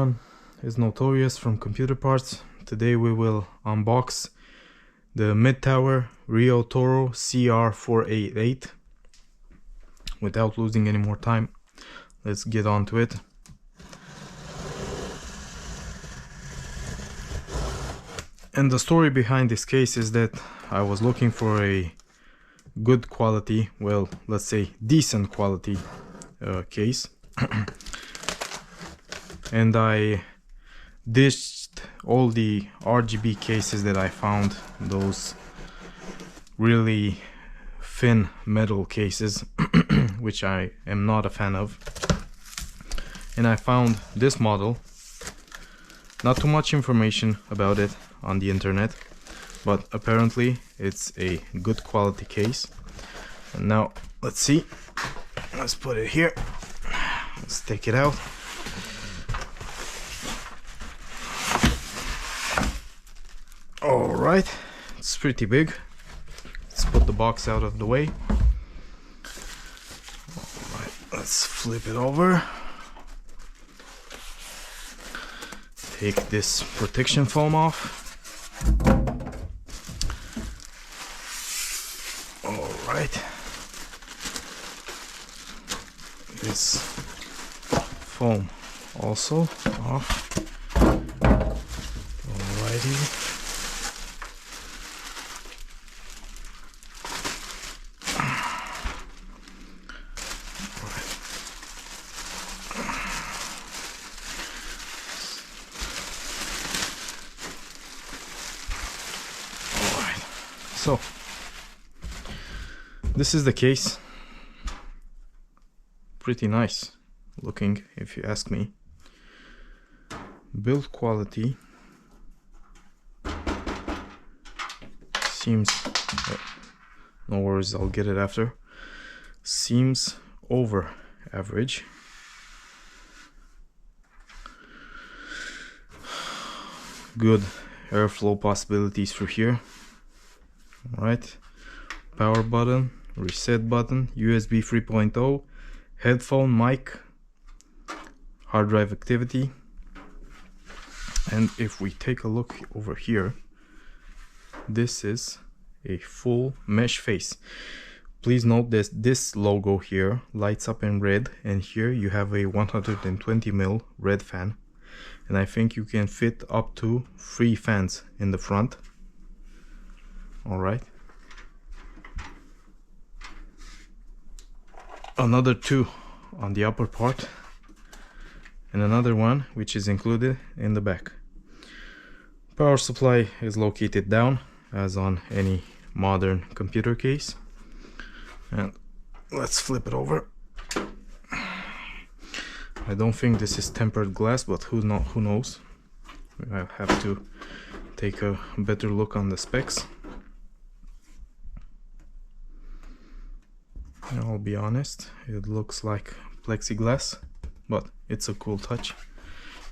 everyone, it's Notorious from Computer Parts. Today we will unbox the mid-tower Riotoro CR488. Without losing any more time, let's get on to it. And the story behind this case is that I was looking for a good quality, well, let's say decent quality case. And I ditched all the RGB cases that I found, those really thin metal cases, which I am not a fan of. And I found this model. Not too much information about it on the internet, but apparently it's a good quality case. And now let's see, let's put it here, let's take it out. Alright, it's pretty big. Let's put the box out of the way. Alright, let's flip it over. Take this protection foam off. Alright. This foam also off. Alrighty. So, this is the case. Pretty nice looking, if you ask me. Build quality seems, no worries, I'll get it after. Seems over average. Good airflow possibilities for here. Alright, power button, reset button, USB 3.0, headphone mic, hard drive activity. And if we take a look over here, this is a full mesh face. Please note that this logo here lights up in red, and here you have a 120mm red fan. And I think you can fit up to 3 fans in the front. Alright, another 2 on the upper part, and another one which is included in the back. Power supply is located down, as on any modern computer case. And let's flip it over. I don't think this is tempered glass, but who knows? I'll have to take a better look on the specs. I'll be honest, it looks like plexiglass, but it's a cool touch.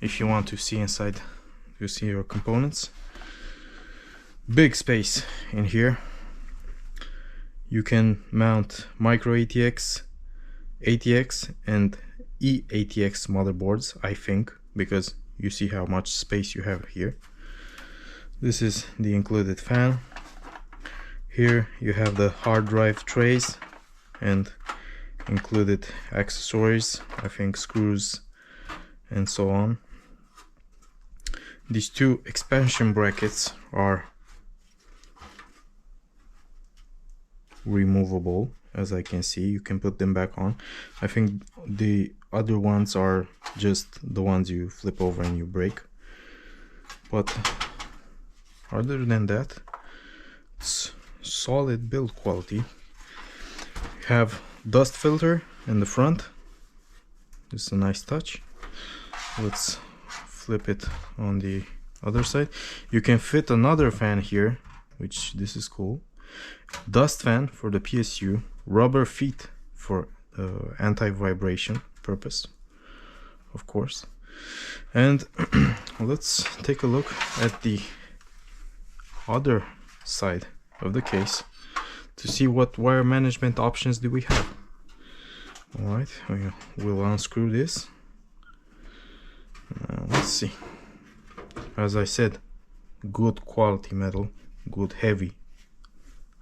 If you want to see inside, you see your components. Big space in here. You can mount micro ATX, ATX and eATX motherboards, I think, because you see how much space you have here. This is the included fan. Here you have the hard drive trays and included accessories, I think screws and so on. These 2 expansion brackets are removable, as I can see. You can put them back on. I think the other ones are just the ones you flip over and you break. But other than that, it's solid build quality. Have dust filter in the front. This is a nice touch. Let's flip it on the other side. You can fit another fan here, which this is cool. Dust fan for the PSU, rubber feet for anti-vibration purpose, of course. And let's take a look at the other side of the case to see what wire management options do we have. Alright, we'll unscrew this. Let's see. As I said, good quality metal, good heavy.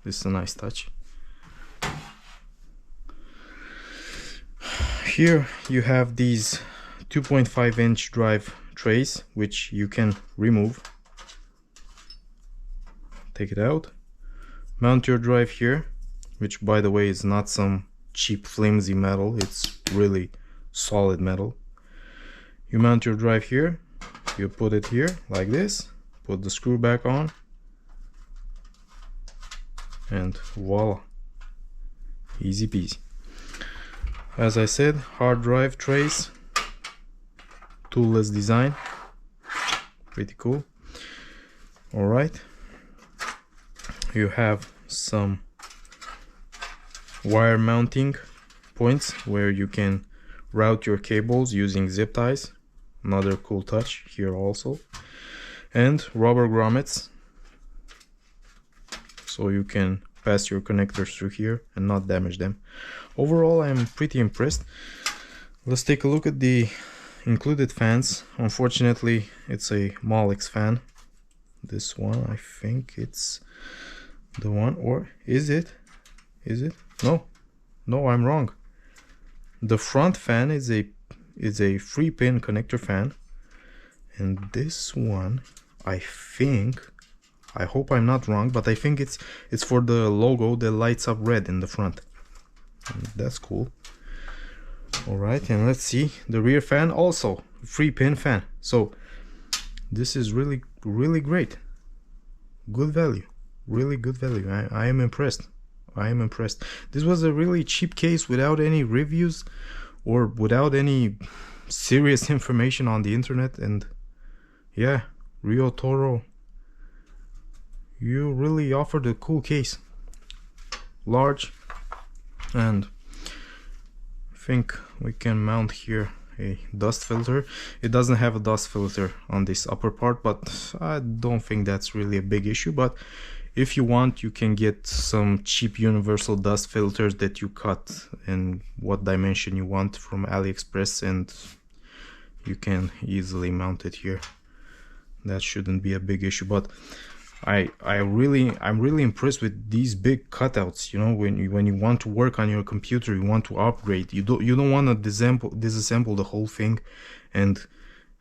This is a nice touch. Here you have these 2.5-inch drive trays, which you can remove. Take it out. Mount your drive here, which by the way is not some cheap flimsy metal, it's really solid metal. You mount your drive here, you put it here like this, put the screw back on, and voila, easy peasy. As I said, hard drive trays, toolless design, pretty cool. Alright, you have some wire mounting points where you can route your cables using zip ties, another cool touch here also, and rubber grommets so you can pass your connectors through here and not damage them. Overall, I'm pretty impressed. Let's take a look at the included fans. Unfortunately, it's a Molex fan. This one, I think it's the one, or is it? Is it? No, I'm wrong. The front fan is a 3-pin connector fan, and this one, I think, I hope I'm not wrong, but I think it's for the logo that lights up red in the front. And that's cool. Alright, and let's see the rear fan, also 3-pin fan. So this is really great. Good value, really good value. I am impressed. I am impressed. This was a really cheap case without any reviews or without any serious information on the internet, and yeah, Riotoro, you really offered a cool case. Large, and I think we can mount here a dust filter. It doesn't have a dust filter on this upper part, but I don't think that's really a big issue. But if you want, you can get some cheap universal dust filters that you cut in what dimension you want from AliExpress, and you can easily mount it here. That shouldn't be a big issue. But I'm really impressed with these big cutouts. You know, when you want to work on your computer, you want to upgrade, you don't want to disassemble the whole thing, and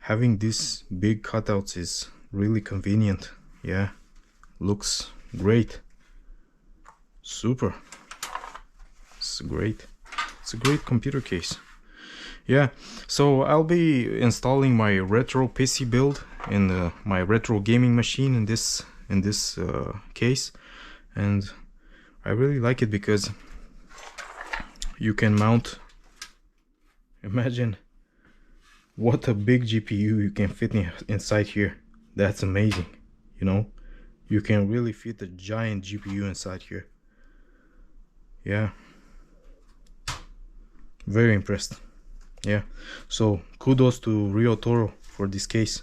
having these big cutouts is really convenient. Yeah, looks great. Super. It's great. It's a great computer case. Yeah, so I'll be installing my retro PC build in my retro gaming machine in this case, and I really like it because you can mount, imagine what a big GPU you can fit inside here. That's amazing. You know, you can really fit a giant GPU inside here. Yeah, very impressed. Yeah, so kudos to Riotoro for this case.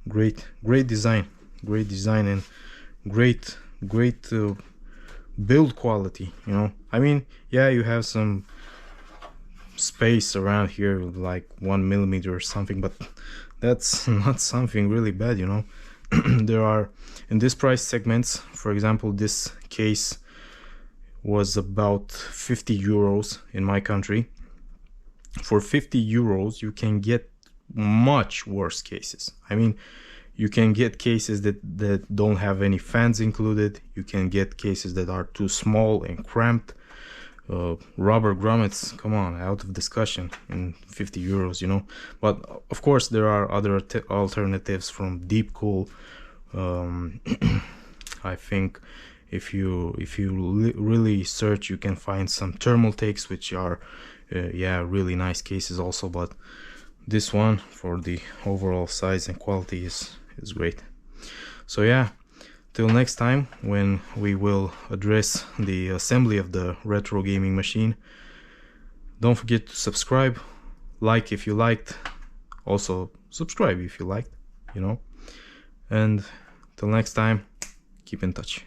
Great design, and great build quality. You know, I mean, yeah, you have some space around here, like 1 millimeter or something, but that's not something really bad. You know, there are in this price segments, for example, this case was about 50 euros in my country. For 50 euros you can get much worse cases. I mean, you can get cases that don't have any fans included. You can get cases that are too small and cramped. Rubber grommets, come on, out of discussion in 50 euros, you know. But of course there are other alternatives from Deep Cool. I think if you really search, you can find some thermal takes, which are yeah, really nice cases also. But this one, for the overall size and quality, is great. So yeah, till next time when we will address the assembly of the retro gaming machine, don't forget to subscribe, like if you liked, also subscribe if you liked, you know. And till next time, keep in touch.